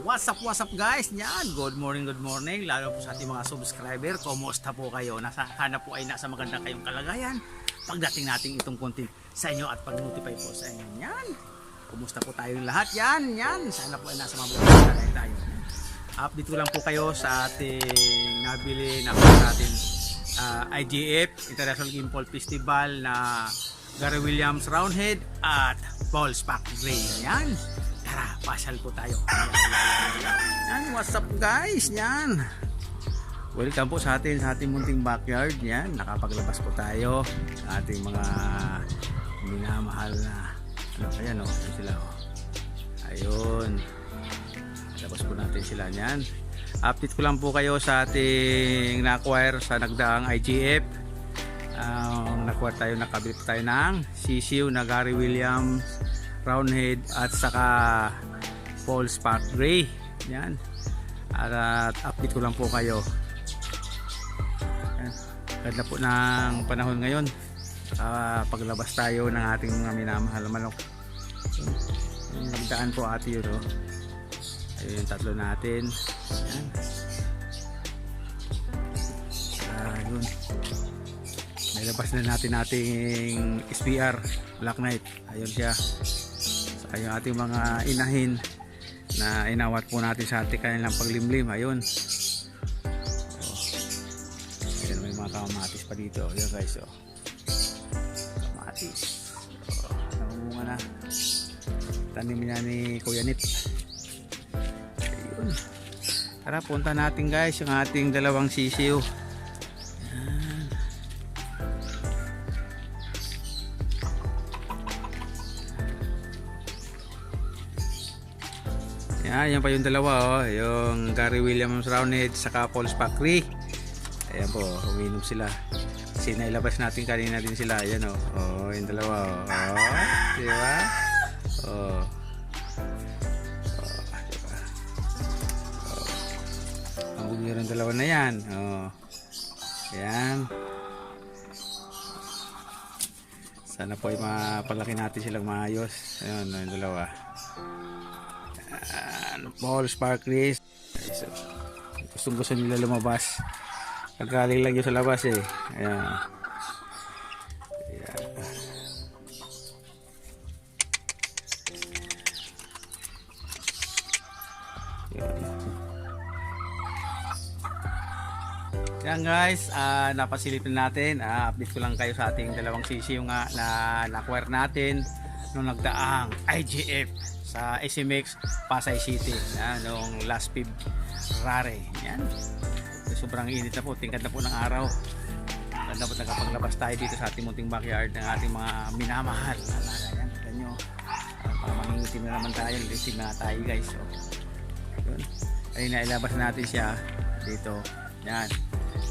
What's up guys? Yan, good morning, lalo po sa ating mga subscriber. Kumusta po kayo? Sana po ay nasa maganda kayong kalagayan pagdating natin itong content sa inyo at pag-notify po sa inyo. Yan, kumusta po tayong lahat? Yan, sana po ay nasa mabuting kalagayan tayo. Update ko lang po kayo sa ating nabili na natin IGF, International Gimbal Festival na Gary Williams Roundhead at Paul Spark Gray. Yan, tara, pasyal po tayo. Yan, what's up guys? Yan, welcome po sa ating munting backyard. Yan, nakapaglabas po tayo sa ating mga minamahal na ayan o, sila o. Ayun, labas po natin sila. Yan, update ko lang po kayo sa ating na-acquire sa nagdaang IGF. Nakabili po tayo ng sisiw na Gary Williams Roundhead at saka Paul Spark Gray. Yan, at update ko lang po kayo. Yan, ganda po ng panahon ngayon. Paglabas tayo ng ating mga minamahal na manok. Nagdaan po ate yun, oh. Ayun yung tatlo natin. Yan. Ayun, nailabas na natin ating SPR Black Knight. Ayun siya. Saka yung ating mga inahin na inawat po natin sa ating kanilang paglimlim. Ayun. Ayun, may mga kamatis pa dito. Ayun guys, oh. Kamatis. Namunga na. Tanim niya ni Kuya Nip. Ayun. Tara, punta natin guys yung ating dalawang sisiw. Yan pa yung dalawa, oh. Yung Gary Williams Roundhead saka Paul Spark Gray. Ayan po, uminom sila. Kasi nailabas natin kanina din sila. Ayan o, oh. Yung dalawa, oh. Diba? Oh. Diba? Ang bumira ng dalawa na yan. Oh. Ayan. Sana po ay mapalaki natin silang maayos. Ayan, yung dalawa. Paul Spark Gray. Gusto nila lumabas. Kagaling lang yun sa labas eh. Ayan. Ayan. Yan guys, napasilipin natin. Update ko lang kayo sa ating dalawang sisiw nga na na-acquire natin nung nagdaang IGF sa SMX Pasay City. Yan, nung last February. Yan, sobrang init na po, tingkad na po ng araw. Ganda po, nakapaglabas tayo dito sa ating munting backyard ng ating mga minamahal. Yan, yan nyo, mangingitim na naman tayo, lisim na tayo guys. So, yun, ay nailabas natin siya dito. Yan,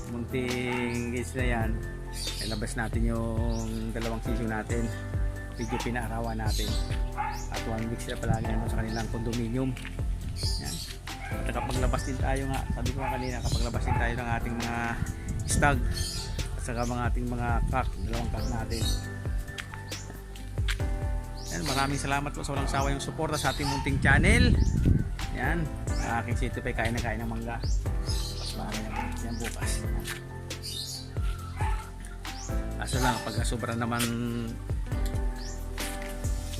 munting guys na yan, nailabas natin yung dalawang sisiw natin. Video pinaarawan natin at 1 week sila palagi naman sa kanilang condominium. Yan, at nakapaglabas din tayo nga, sabi ko kanina, nakapaglabas din tayo ng ating mga stag at saka mga ating mga cock, dalawang cock natin. Yan, maraming salamat po sa walang sawa yung suporta sa ating munting channel. Yan, aking sito pa kain ng mangga. Mas marami naman yan bukas. Yan. Kaso lang pag sobra naman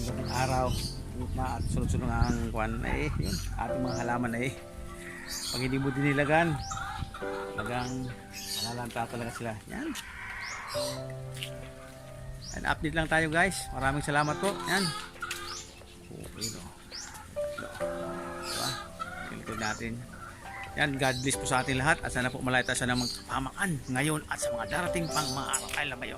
ng araw at sunod-sunod ang kwan eh, yun, ating mga halaman eh, pag hindi mo dinilagan talagang malalanta talaga sila. Yan, and update lang tayo guys, maraming salamat po. Yan, okay, no. Diba? Tingnan natin yan. God bless po sa ating lahat at sana po malaya tayo sa mga pamakan ngayon at sa mga darating pang mga araw. I love you.